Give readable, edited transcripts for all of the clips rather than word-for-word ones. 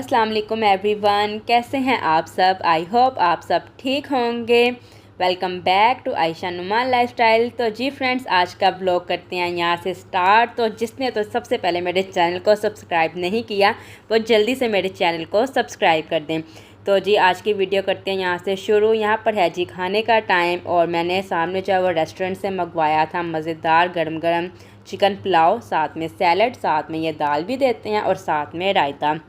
अस्सलाम वालेकुम एवरीवन, कैसे हैं आप सब। आई होप आप सब ठीक होंगे। Welcome back to Ayesha Numan lifestyle. तो जी फ्रेंड्स, आज का ब्लॉग करते हैं यहाँ से स्टार्ट। तो जिसने तो सबसे पहले मेरे चैनल को सब्सक्राइब नहीं किया वो जल्दी से मेरे चैनल को सब्सक्राइब कर दें। तो जी आज की वीडियो करते हैं यहाँ से शुरू। यहाँ पर है जी खाने का टाइम और मैंने सामने जो है वो रेस्टोरेंट से मंगवाया था मज़ेदार गरम गरम चिकन पुलाव, साथ में सैलड, साथ में ये दाल भी देते हैं और साथ में रायता।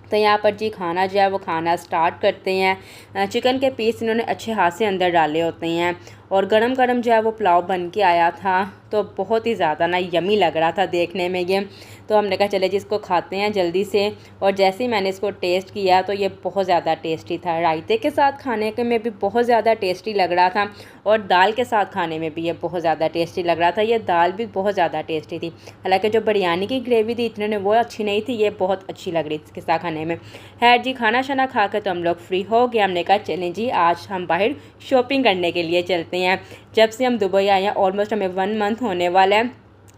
तो यहाँ पर जी खाना जो है वो खाना स्टार्ट करते हैं। चिकन के पीस इन्होंने अच्छे हाथ से अंदर डाले होते हैं और गरम गरम जो है वो पुलाव बन के आया था। तो बहुत ही ज़्यादा ना यमी लग रहा था देखने में ये। तो हमने कहा चले जी इसको खाते हैं जल्दी से। और जैसे ही मैंने इसको टेस्ट किया तो ये बहुत ज़्यादा टेस्टी था। रायते के साथ खाने के में भी बहुत ज़्यादा टेस्टी लग रहा था और दाल के साथ खाने में भी ये बहुत ज़्यादा टेस्टी लग रहा था। ये दाल भी बहुत ज़्यादा टेस्टी थी। हालांकि जो बिरयानी की ग्रेवी थी इतने वो अच्छी नहीं थी, ये बहुत अच्छी लग रही थी इसके साथ खाने में। है जी खाना शाना खा कर तो हम लोग फ्री हो गए। हमने कहा चलें जी आज हम बाहर शॉपिंग करने के लिए चलते हैं। जब से हम दुबई आए हैं ऑलमोस्ट हमें 1 मंथ होने वाला है।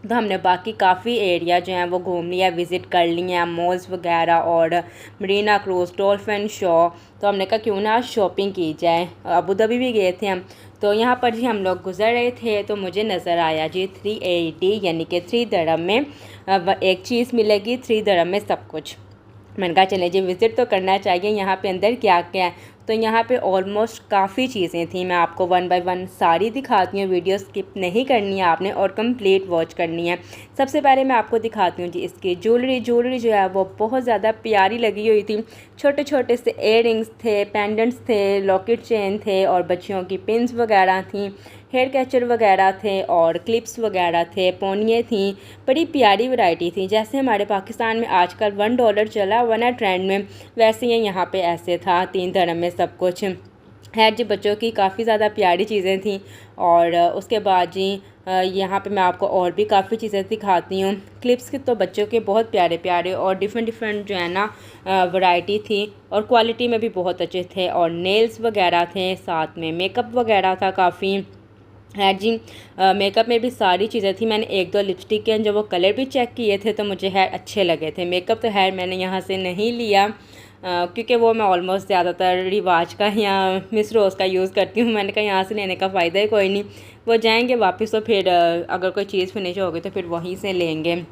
तो हमने बाकी काफ़ी एरिया जो हैं वो घूम लिया, विज़िट कर लिए हैं, मॉल्स वगैरह और मरीना क्रूज़, डॉल्फिन शो। तो हमने कहा क्यों ना शॉपिंग की जाए। अबू धाबी भी गए थे हम। तो यहाँ पर जी हम लोग गुजर रहे थे तो मुझे नज़र आया जी 380 यानी कि 3 दिरहम में एक चीज़ मिलेगी, 3 दिरहम में सब कुछ। मैंने कहा चले जी विज़िट तो करना चाहिए यहाँ पे अंदर क्या क्या है। तो यहाँ पे ऑलमोस्ट काफ़ी चीज़ें थी। मैं आपको 1 बाय 1 सारी दिखाती हूँ, वीडियो स्किप नहीं करनी है आपने और कंप्लीट वॉच करनी है। सबसे पहले मैं आपको दिखाती हूँ जी इसकी ज्वेलरी जो है वो बहुत ज़्यादा प्यारी लगी हुई थी। छोटे छोटे से इयररिंग्स थे, पेंडेंट्स थे, लॉकेट चेन थे और बच्चियों की पिन्स वगैरह थी, हेयर कैचर वगैरह थे और क्लिप्स वगैरह थे, पोनियाँ थी। बड़ी प्यारी वैरायटी थी। जैसे हमारे पाकिस्तान में आजकल $1 चला हुआ ना ट्रेंड में, वैसे ही यहाँ पे ऐसे था 3 दिरहम में सब कुछ है जी। बच्चों की काफ़ी ज़्यादा प्यारी चीज़ें थी। और उसके बाद जी यहाँ पे मैं आपको और भी काफ़ी चीज़ें दिखाती हूँ। क्लिप्स के तो बच्चों के बहुत प्यारे प्यारे और डिफरेंट जो है ना वैरायटी थी और क्वालिटी में भी बहुत अच्छे थे। और नेल्स वगैरह थे, साथ में मेकअप वगैरह था काफ़ी है जी। मेकअप में भी सारी चीज़ें थी। मैंने 1-2 लिपस्टिक के जो वो कलर भी चेक किए थे तो मुझे हेयर अच्छे लगे थे। मेकअप तो हेयर मैंने यहाँ से नहीं लिया क्योंकि वो मैं ऑलमोस्ट ज़्यादातर रिवाज का या मिस रोज़ का यूज़ करती हूँ। मैंने कहा यहाँ से लेने का फ़ायदा ही कोई नहीं, वो जाएंगे वापस तो फिर अगर कोई चीज़ फिनिश होगी तो फिर वहीं से लेंगे।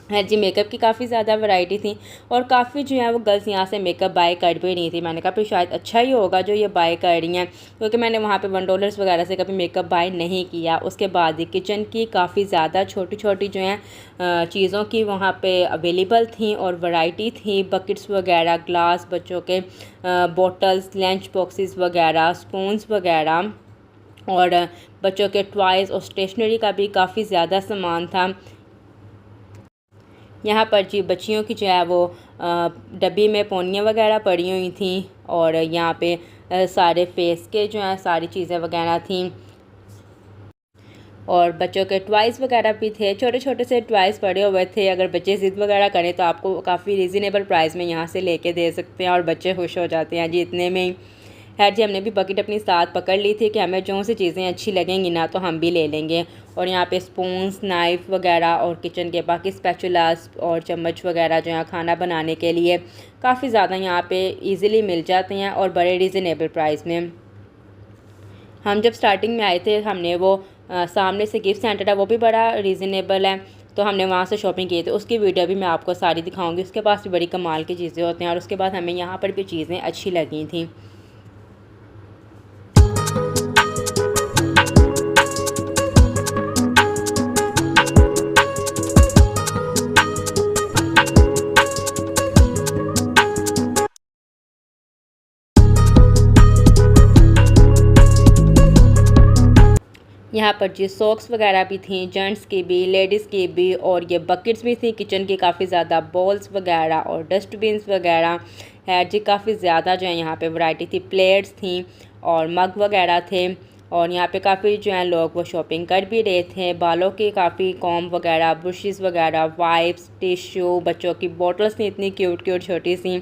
है जी। मेकअप की काफ़ी ज़्यादा वैरायटी थी और काफ़ी जो है वो गर्ल्स यहाँ से मेकअप बाय कर भी नहीं थी। मैंने कहा फिर शायद अच्छा ही होगा जो ये बाय कर रही हैं, क्योंकि मैंने वहाँ पे $1 वगैरह से कभी मेकअप बाय नहीं किया। उसके बाद ही किचन की काफ़ी ज़्यादा छोटी छोटी जो हैं चीज़ों की वहाँ पे अवेलेबल थी और वैरायटी थी। बकेट्स वगैरह, ग्लास, बच्चों के बॉटल्स, लंच बॉक्सेस वगैरह, स्पून्स वगैरह और बच्चों के टॉयज़ और स्टेशनरी का भी काफ़ी ज़्यादा सामान था। यहाँ पर जी बच्चियों की जो है वो डब्बी में पोनियाँ वगैरह पड़ी हुई थी और यहाँ पे सारे फेस के जो हैं सारी चीज़ें वगैरह थी और बच्चों के टॉयज़ वगैरह भी थे। छोटे छोटे से टॉयज़ पड़े हुए थे। अगर बच्चे ज़िद वगैरह करें तो आपको काफ़ी रीज़नेबल प्राइस में यहाँ से लेके दे सकते हैं और बच्चे खुश हो जाते हैं जी इतने में ही। खैर जी हमने भी बकेट अपनी साथ पकड़ ली थी कि हमें जो सी चीज़ें अच्छी लगेंगी ना तो हम भी ले लेंगे। और यहाँ पे स्पून्स, नाइफ़ वगैरह और किचन के बाकी स्पैचुलास और चम्मच वगैरह जो है खाना बनाने के लिए काफ़ी ज़्यादा यहाँ पे इजीली मिल जाते हैं और बड़े रीज़नेबल प्राइस में। हम जब स्टार्टिंग में आए थे हमने वो सामने से गिफ्ट सेंटर है वो भी बड़ा रीज़नेबल है, तो हमने वहाँ से शॉपिंग की थी। उसकी वीडियो भी मैं आपको सारी दिखाऊंगी। उसके पास भी बड़ी कमाल की चीज़ें होती हैं और उसके बाद हमें यहाँ पर भी चीज़ें अच्छी लगी थी। यहाँ पर जी सॉक्स वगैरह भी थी, जेंट्स की भी, लेडीज़ की भी और ये बकेट्स भी थी। किचन की काफ़ी ज़्यादा बॉल्स वगैरह और डस्टबिन्स वगैरह है जी। काफ़ी ज़्यादा जो है यहाँ पे वैरायटी थी। प्लेट्स थी और मग वगैरह थे और यहाँ पे काफ़ी जो है लोग वो शॉपिंग कर भी रहे थे। बालों की काफ़ी कॉम्ब वगैरह, ब्रशेज़ वगैरह, वाइप्स, टिश्यू, बच्चों की बॉटल्स थी इतनी क्यूट क्यूट छोटी सी।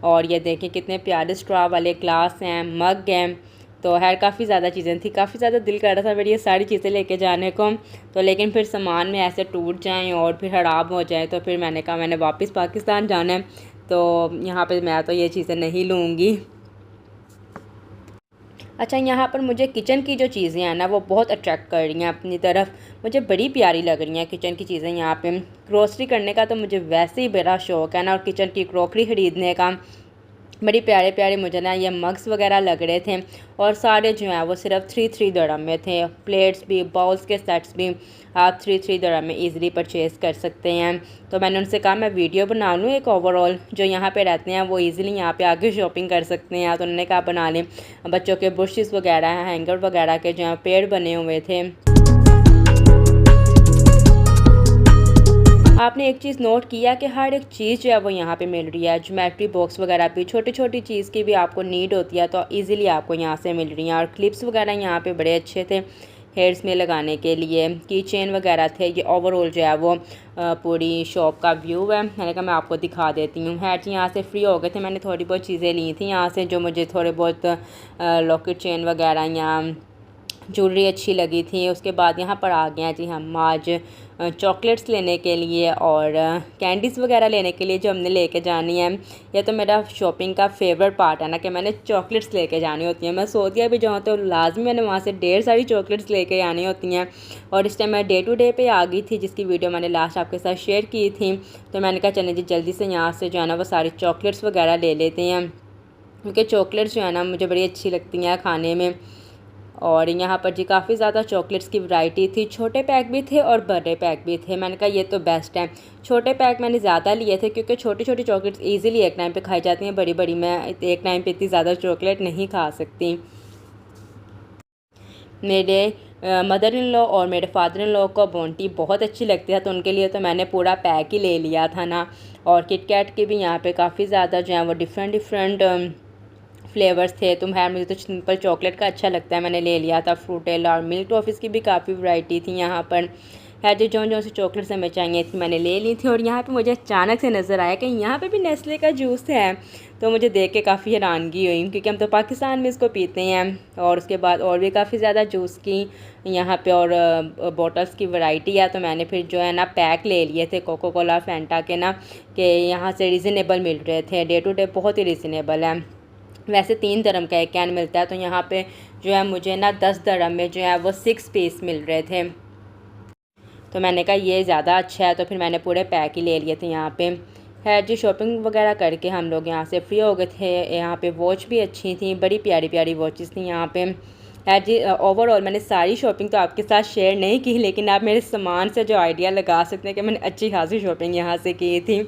और ये देखिए कितने प्यारे स्ट्रॉ वाले ग्लास हैं, मग हैं। तो खैर काफ़ी ज़्यादा चीज़ें थी। काफ़ी ज़्यादा दिल कर रहा था मेरी ये सारी चीज़ें लेके जाने को, तो लेकिन फिर सामान में ऐसे टूट जाएं और फिर ख़राब हो जाए तो फिर मैंने कहा मैंने वापस पाकिस्तान जाना है तो यहाँ पे मैं तो ये चीज़ें नहीं लूँगी। अच्छा, यहाँ पर मुझे किचन की जो चीज़ें हैं ना वो बहुत अट्रैक्ट कर रही हैं अपनी तरफ, मुझे बड़ी प्यारी लग रही हैं किचन की चीज़ें। यहाँ पे ग्रोसरी करने का तो मुझे वैसे ही बड़ा शौक़ है ना, और किचन की क्रॉकरी ख़रीदने का। बड़ी प्यारे प्यारे मुझे ना ये मग्स वगैरह लग रहे थे, और सारे जो हैं वो सिर्फ 3 dirham में थे। प्लेट्स भी, बाउल्स के सेट्स भी आप 3 dirham में ईज़िली परचेज़ कर सकते हैं। तो मैंने उनसे कहा मैं वीडियो बना लूँ एक ओवरऑल, जो यहाँ पे रहते हैं वो ईज़िली यहाँ पे आके शॉपिंग कर सकते हैं। तो उन्होंने कहा बना लें। बच्चों के ब्रशेस वगैरह, हैंगर वगैरह के जो हैं पेड़ बने हुए थे। आपने एक चीज़ नोट किया कि हर एक चीज़ जो है वो यहाँ पे मिल रही है। ज्योमेट्री बॉक्स वगैरह भी, छोटी छोटी चीज़ की भी आपको नीड होती है तो इजीली आपको यहाँ से मिल रही हैं। और क्लिप्स वगैरह यहाँ पे बड़े अच्छे थे हेयर्स में लगाने के लिए, की चेन वगैरह थे। ये ओवरऑल जो है वो पूरी शॉप का व्यू है। मैंने कहा मैं आपको दिखा देती हूँ। हैट यहाँ से फ्री हो गए थे, मैंने थोड़ी बहुत चीज़ें ली थी यहाँ से, जो मुझे थोड़े बहुत लॉकेट चेन वगैरह या ज्वेलरी अच्छी लगी थी। उसके बाद यहाँ पर आ गए हैं जी हम आज चॉकलेट्स लेने के लिए और कैंडीज़ वगैरह लेने के लिए, जो हमने लेके जानी है। यह तो मेरा शॉपिंग का फेवरेट पार्ट है ना, कि मैंने चॉकलेट्स लेके जानी होती हैं। मैं सऊदीया भी जाऊँ तो लाजमी मैंने वहाँ से ढेर सारी चॉकलेट्स लेके आनी होती हैं। और इस टाइम मैं डे टू डे पे आ गई थी, जिसकी वीडियो मैंने लास्ट आपके साथ शेयर की थी। तो मैंने कहा चलें जी जल्दी से यहाँ से जो है ना वो सारी चॉकलेट्स वगैरह ले लेते हैं, क्योंकि चॉकलेट्स जो है ना मुझे बड़ी अच्छी लगती हैं खाने में। और यहाँ पर जी काफ़ी ज़्यादा चॉकलेट्स की वैरायटी थी, छोटे पैक भी थे और बड़े पैक भी थे। मैंने कहा ये तो बेस्ट है। छोटे पैक मैंने ज़्यादा लिए थे, क्योंकि छोटी छोटी चॉकलेट्स इजीली एक टाइम पे खाई जाती हैं, बड़ी बड़ी मैं एक टाइम पे इतनी ज़्यादा चॉकलेट नहीं खा सकती। मेरे मदर इन लॉ और मेरे फादर इन लॉ को बोंटी बहुत अच्छी लगती है, तो उनके लिए तो मैंने पूरा पैक ही ले लिया था ना। और किटकैट के भी यहाँ पे काफ़ी ज़्यादा जो है वो डिफरेंट फ्लेवर्स थे। तो मुझे तो सिंपल चॉकलेट का अच्छा लगता है, मैंने ले लिया था। फ्रूटेला और मिल्क टॉफ़ीज़ की भी काफ़ी वैरायटी थी यहाँ पर। है जो सी चॉकलेट्स हमें चाहिए थी मैंने ले ली थी। और यहाँ पे मुझे अचानक से नज़र आया कि यहाँ पे भी नेस्ले का जूस है, तो मुझे देख के काफ़ी हैरानगी हुई, क्योंकि हम तो पाकिस्तान में इसको पीते हैं। और उसके बाद और भी काफ़ी ज़्यादा जूस की यहाँ पे और बॉटल्स की वैरायटी है। तो मैंने फिर जो है ना पैक ले लिए थे कोको कोला फैंटा के ना, कि यहाँ से रीज़नेबल मिल रहे थे, डे टू डे बहुत ही रीज़नेबल है। वैसे 3 dirham का एक कैन मिलता है, तो यहाँ पे जो है मुझे ना 10 dirham में जो है वो 6 पीस मिल रहे थे। तो मैंने कहा ये ज़्यादा अच्छा है, तो फिर मैंने पूरे पैक ही ले लिए थे यहाँ पे। खैर जी शॉपिंग वगैरह करके हम लोग यहाँ से फ्री हो गए थे। यहाँ पे वॉच भी अच्छी थी, बड़ी प्यारी प्यारी वॉचेस थी यहाँ पे। खैर जी ओवरऑल मैंने सारी शॉपिंग तो आपके साथ शेयर नहीं की, लेकिन आप मेरे सामान से जो आइडिया लगा सकते हैं कि मैंने अच्छी खासी शॉपिंग यहाँ से की थी।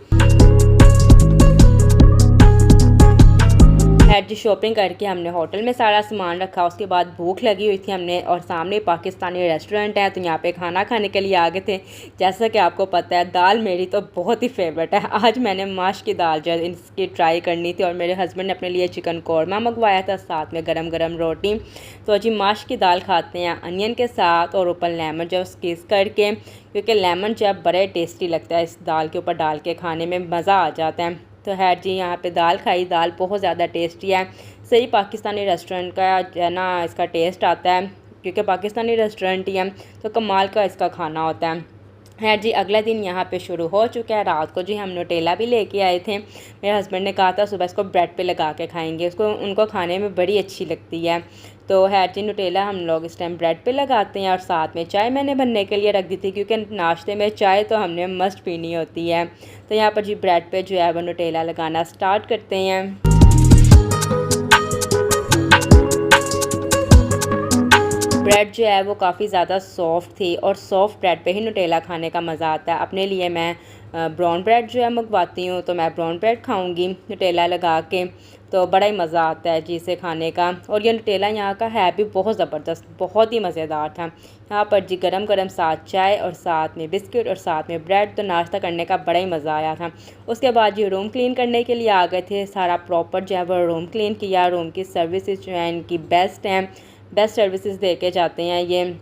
जी शॉपिंग करके हमने होटल में सारा सामान रखा। उसके बाद भूख लगी हुई थी हमने, और सामने पाकिस्तानी रेस्टोरेंट है, तो यहाँ पे खाना खाने के लिए आ गए थे। जैसा कि आपको पता है दाल मेरी तो बहुत ही फेवरेट है। आज मैंने माश की दाल जो है इसकी ट्राई करनी थी, और मेरे हस्बैंड ने अपने लिए चिकन कौरमा मंगवाया था, साथ में गरम गरम रोटी। तो जी माश की दाल खाते हैं अनियन के साथ, और ऊपर लेमन जो स्क्वीज़ करके, क्योंकि लेमन जो है बड़े टेस्टी लगता है इस दाल के ऊपर डाल के, खाने में मज़ा आ जाता है। तो है जी यहाँ पे दाल खाई, दाल बहुत ज़्यादा टेस्टी है। सही पाकिस्तानी रेस्टोरेंट का जो है ना इसका टेस्ट आता है, क्योंकि पाकिस्तानी रेस्टोरेंट ही है तो कमाल का इसका खाना होता है जी। अगला दिन यहाँ पे शुरू हो चुका है। रात को जी हम न्यूटेला भी लेके आए थे। मेरे हस्बैंड ने कहा था सुबह इसको ब्रेड पे लगा के खाएंगे, उसको उनको खाने में बड़ी अच्छी लगती है। तो है जी न्यूटेला हम लोग इस टाइम ब्रेड पे लगाते हैं, और साथ में चाय मैंने बनने के लिए रख दी थी, क्योंकि नाश्ते में चाय तो हमने मस्ट पीनी होती है। तो यहाँ पर जी ब्रेड पे जो है वो न्यूटेला लगाना स्टार्ट करते हैं। ब्रेड जो है वो काफ़ी ज़्यादा सॉफ्ट थी, और सॉफ्ट ब्रेड पे ही न्यूटेला खाने का मज़ा आता है। अपने लिए मैं ब्राउन ब्रेड जो है मंगवाती हूँ, तो मैं ब्राउन ब्रेड खाऊंगी न्यूटेला लगा के, तो बड़ा ही मज़ा आता है जी इसे खाने का। और ये न्यूटेला यहाँ का है भी बहुत ज़बरदस्त, बहुत ही मज़ेदार था। यहाँ पर जी गरम गरम साथ चाय, और साथ में बिस्किट, और साथ में ब्रेड, तो नाश्ता करने का बड़ा ही मज़ा आया था। उसके बाद जी रूम क्लीन करने के लिए आ गए थे। सारा प्रॉपर जो है वो रूम क्लीन किया। रूम की सर्विसेज जो है इनकी बेस्ट हैं, बेस्ट सर्विसेज दे के जाते हैं ये,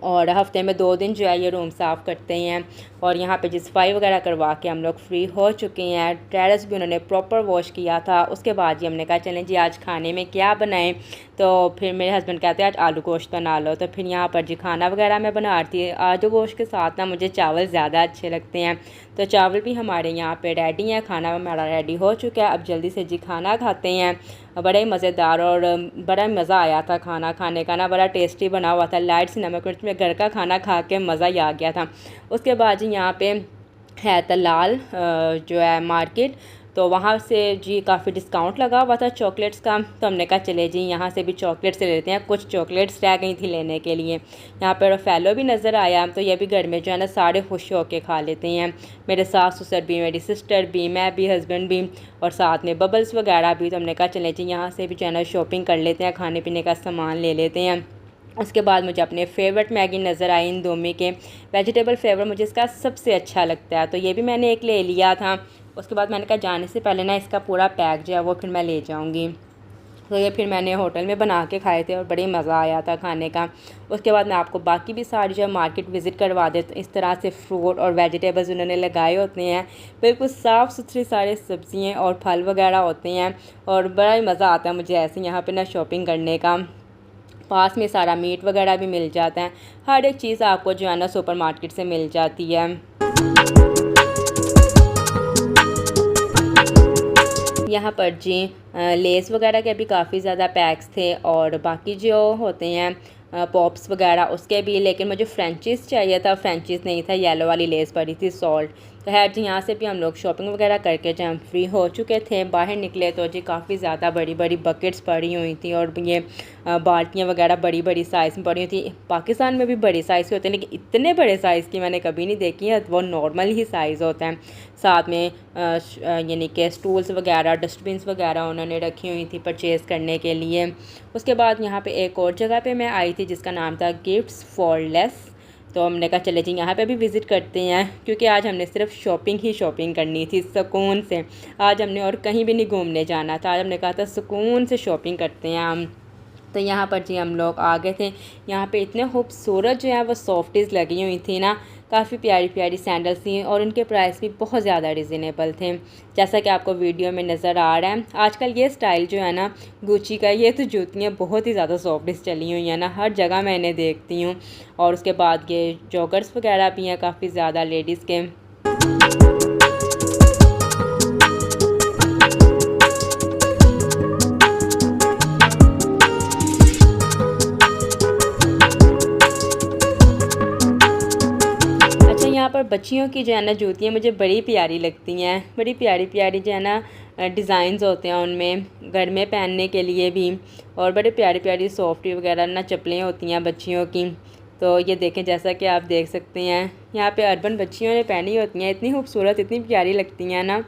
और हफ्ते में 2 दिन जो है ये रूम साफ़ करते हैं। और यहाँ पे जी सफाई वगैरह करवा के हम लोग फ्री हो चुके हैं। टेरेस भी उन्होंने प्रॉपर वॉश किया था। उसके बाद जी हमने कहा चलें जी आज खाने में क्या बनाएं। तो फिर मेरे हस्बैंड कहते हैं आज आलू गोश्त बना लो। तो फिर यहाँ पर जी खाना वगैरह मैं बनाती है। आलू गोश्त के साथ ना मुझे चावल ज़्यादा अच्छे लगते हैं। तो चावल भी हमारे यहाँ पे रेडी हैं, खाना हमारा रेडी हो चुका है। अब जल्दी से जी खाना खाते हैं। बड़ा ही मज़ेदार और बड़ा मज़ा आया था खाना खाने का ना, बड़ा टेस्टी बना हुआ था। लाइट सी नमक मिर्च में घर का खाना खा के मज़ा ही आ गया था। उसके बाद जी यहाँ पे है तलाल जो है मार्केट, तो वहाँ से जी काफ़ी डिस्काउंट लगा हुआ था चॉकलेट्स का। तो हमने कहा चले जी यहाँ से भी चॉकलेट्स ले लेते हैं। कुछ चॉकलेट्स रह गई थी लेने के लिए। यहाँ पर फैलो भी नज़र आया, तो ये भी घर में जो है ना सारे खुश होके खा लेते हैं। मेरे सास ससुर भी, मेरी सिस्टर भी, मैं भी, हस्बैंड भी, और साथ में बबल्स वगैरह भी। तो हमने कहा चले जी यहाँ से भी जो है ना शॉपिंग कर लेते हैं, खाने पीने का सामान ले लेते हैं। उसके बाद मुझे अपने फेवरेट मैगी नज़र आई इंदोमी के वेजिटेबल फ्लेवर, मुझे इसका सबसे अच्छा लगता है। तो ये भी मैंने एक ले लिया था। उसके बाद मैंने कहा जाने से पहले ना इसका पूरा पैक जो है वो फिर मैं ले जाऊंगी। तो ये फिर मैंने होटल में बना के खाए थे और बड़ी मज़ा आया था खाने का। उसके बाद मैं आपको बाकी भी सारी जो है मार्केट विज़िट करवा देती हूँ। इस तरह से फ्रूट और वेजिटेबल्स उन्होंने लगाए होते हैं, बिल्कुल साफ़ सुथरी सारी सब्ज़ियाँ और फल वगैरह होते हैं, और बड़ा ही मज़ा आता है मुझे ऐसे यहाँ पर ना शॉपिंग करने का। पास में सारा मीट वगैरह भी मिल जाता है, हर एक चीज़ आपको जो है ना सुपर मार्केट से मिल जाती है। यहाँ पर जी लेस वगैरह के भी काफ़ी ज़्यादा पैक्स थे, और बाकी जो होते हैं पॉप्स वगैरह उसके भी, लेकिन मुझे फ्रेंचीज़ चाहिए था, फ्रेंचीज़ नहीं था, येलो वाली लेस पड़ी थी सॉल्ट। तो खैर जी यहाँ से भी हम लोग शॉपिंग वगैरह करके जब हम फ्री हो चुके थे बाहर निकले, तो जी काफ़ी ज़्यादा बड़ी बड़ी बकेट्स पड़ी हुई थी, और ये बाल्टियाँ वगैरह बड़ी बड़ी साइज़ में पड़ी हुई थी। पाकिस्तान में भी बड़ी साइज़ के होते हैं, लेकिन इतने बड़े साइज़ की मैंने कभी नहीं देखी है, वो नॉर्मल ही साइज़ होता है। साथ में यानी कि स्टूल्स वगैरह, डस्टबिन्स वगैरह उन्होंने रखी हुई थी परचेज़ करने के लिए। उसके बाद यहाँ पे एक और जगह पे मैं आई थी जिसका नाम था गिफ्ट्स फॉर लेस। तो हमने कहा चले जी यहाँ पे भी विज़िट करते हैं, क्योंकि आज हमने सिर्फ शॉपिंग ही शॉपिंग करनी थी सुकून से। आज हमने और कहीं भी नहीं घूमने जाना था, आज हमने कहा था सुकून से शॉपिंग करते हैं हम। तो यहाँ पर जी हम लोग आ गए थे। यहाँ पे इतने खूबसूरत जो है वो सॉफ्टीज़ लगी हुई थी ना, काफ़ी प्यारी प्यारी सैंडल्स थी, और उनके प्राइस भी बहुत ज़्यादा रिजनेबल थे, जैसा कि आपको वीडियो में नज़र आ रहा है। आजकल ये स्टाइल जो है ना गुची का, ये तो जूतियाँ बहुत ही ज़्यादा सॉफ्टीज़ चली हुई हैं ना, हर जगह मैं इन्हें देखती हूँ। और उसके बाद ये जॉगर्स वगैरह भी हैं काफ़ी ज़्यादा लेडीज़ के। यहाँ पर बच्चियों की जो है ना जूतियाँ मुझे बड़ी प्यारी लगती हैं, बड़ी प्यारी प्यारी जो है ना डिज़ाइंस होते हैं उनमें, घर में पहनने के लिए भी, और बड़े प्यारी प्यारी सॉफ्टी वगैरह ना चप्पलें होती हैं बच्चियों की। तो ये देखें, जैसा कि आप देख सकते हैं यहाँ पे अर्बन बच्चियों ने पहनी होती हैं, इतनी खूबसूरत, इतनी प्यारी लगती हैं ना।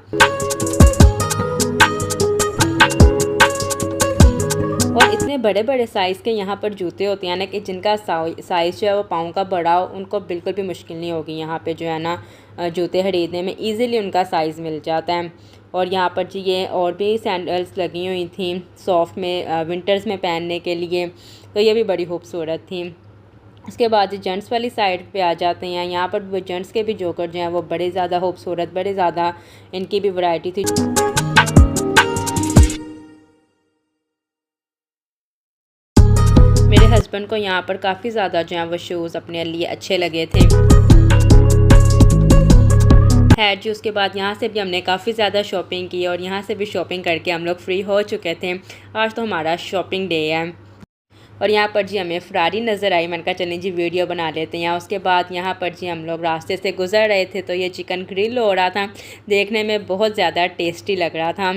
और इतने बड़े बड़े साइज़ के यहाँ पर जूते होते हैं ना कि जिनका साइज़ जो है वो पाँव का बड़ा हो, उनको बिल्कुल भी मुश्किल नहीं होगी यहाँ पे जो है ना जूते खरीदने में, इजीली उनका साइज़ मिल जाता है। और यहाँ पर जी ये और भी सैंडल्स लगी हुई थी सॉफ्ट में, विंटर्स में पहनने के लिए, तो ये भी बड़ी खूबसूरत थी। उसके बाद जेंट्स वाली साइड पे आ जाते हैं। यहाँ पर वो जेंट्स के भी जोकर जो हैं वो बड़े ज़्यादा खूबसूरत, बड़े ज़्यादा इनकी भी वैरायटी थी। मेरे हस्बैंड को यहाँ पर काफ़ी ज़्यादा जो है वो शूज़ अपने लिए अच्छे लगे थे। खैर जी उसके बाद यहाँ से भी हमने काफ़ी ज़्यादा शॉपिंग की, और यहाँ से भी शॉपिंग करके हम लोग फ्री हो चुके थे। आज तो हमारा शॉपिंग डे है। और यहाँ पर जी हमें फरारी नज़र आई, मैंने कहा चलें जी वीडियो बना लेते हैं। उसके बाद यहाँ पर जी हम लोग रास्ते से गुज़र रहे थे, तो ये चिकन ग्रिल हो रहा था, देखने में बहुत ज़्यादा टेस्टी लग रहा था।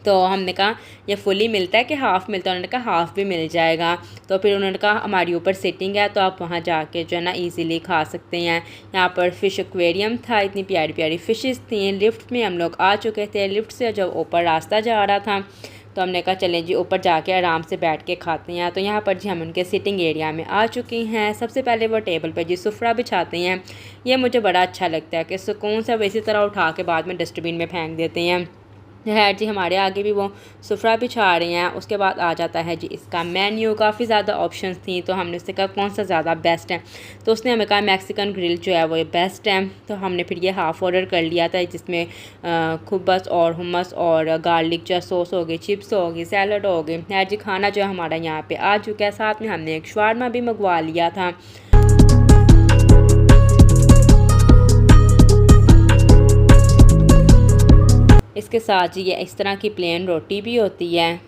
तो हमने कहा ये फुली मिलता है कि हाफ़ मिलता है, उन्होंने कहा हाफ़ भी मिल जाएगा। तो फिर उन्होंने कहा हमारी ऊपर सिटिंग है, तो आप वहाँ जाके जो है ना इजीली खा सकते हैं। यहाँ पर फ़िश एक्वेरियम था, इतनी प्यारी प्यारी फ़िशेस थी। लिफ्ट में हम लोग आ चुके थे, लिफ्ट से जब ऊपर रास्ता जा रहा था तो हमने कहा चलें जी ऊपर जाके आराम से बैठ के खाते हैं। तो यहाँ पर जी हम उनके सिटिंग एरिया में आ चुकी हैं। सबसे पहले वो टेबल पर जी सुफरा बिछाते हैं, ये मुझे बड़ा अच्छा लगता है कि सुकून से इसी तरह उठा के बाद में डस्टबिन में फेंक देते हैं। है जी, हमारे आगे भी वो सुफरा बिछा रहे हैं। उसके बाद आ जाता है जी इसका मेन्यू। काफ़ी ज़्यादा ऑप्शंस थी, तो हमने उससे कहा कौन सा ज़्यादा बेस्ट है, तो उसने हमें कहा मैक्सिकन ग्रिल जो है वो बेस्ट है। तो हमने फिर ये हाफ़ ऑर्डर कर लिया था, जिसमें खुब्बस और हुमस और गार्लिक जो सॉस हो गई, चिप्स हो गई, सैलड हो गई। है जी, खाना जो है हमारा यहाँ पर आ चुका है। साथ में हमने एक शवारमा भी मंगवा लिया था। इसके साथ जी ये इस तरह की प्लेन रोटी भी होती है।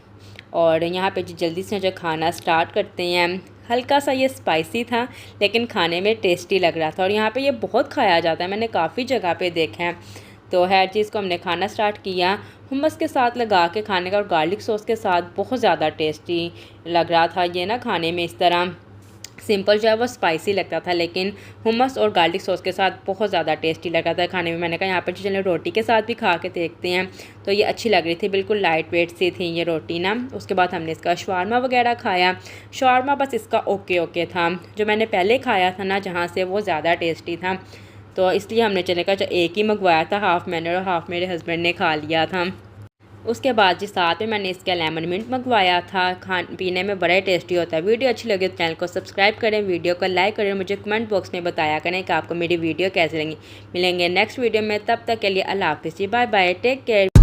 और यहाँ पे जी जल्दी से जो खाना स्टार्ट करते हैं। हल्का सा ये स्पाइसी था, लेकिन खाने में टेस्टी लग रहा था। और यहाँ पे ये बहुत खाया जाता है, मैंने काफ़ी जगह पे देखा है। तो है जी, इसको हमने खाना स्टार्ट किया हुमस के साथ लगा के खाने का, और गार्लिक सॉस के साथ बहुत ज़्यादा टेस्टी लग रहा था ये ना खाने में। इस तरह सिंपल जो है वो स्पाइसी लगता था, लेकिन हुमस और गार्लिक सॉस के साथ बहुत ज़्यादा टेस्टी लगा था खाने में। मैंने कहा यहाँ पर चलो रोटी के साथ भी खा के देखते हैं। तो ये अच्छी लग रही थी, बिल्कुल लाइट वेट सी थी ये रोटी ना। उसके बाद हमने इसका शवारमा वगैरह खाया। शवारमा बस इसका ओके था, जो मैंने पहले खाया था ना जहाँ से, वो ज़्यादा टेस्टी था। तो इसलिए हमने चले का जो एक ही मंगवाया था, हाफ़ मैंने और हाफ़ मेरे हस्बैंड ने खा लिया था। उसके बाद जी साथ में मैंने इसका लेमन मिंट मंगवाया था। खान पीने में बड़ा ही टेस्टी होता है। वीडियो अच्छी लगे तो चैनल को सब्सक्राइब करें, वीडियो को लाइक करें, मुझे कमेंट बॉक्स में बताया करें कि आपको मेरी वीडियो कैसी लगी। मिलेंगे नेक्स्ट वीडियो में, तब तक के लिए अल्लाह हाफिज़ जी, बाय बाय, टेक केयर।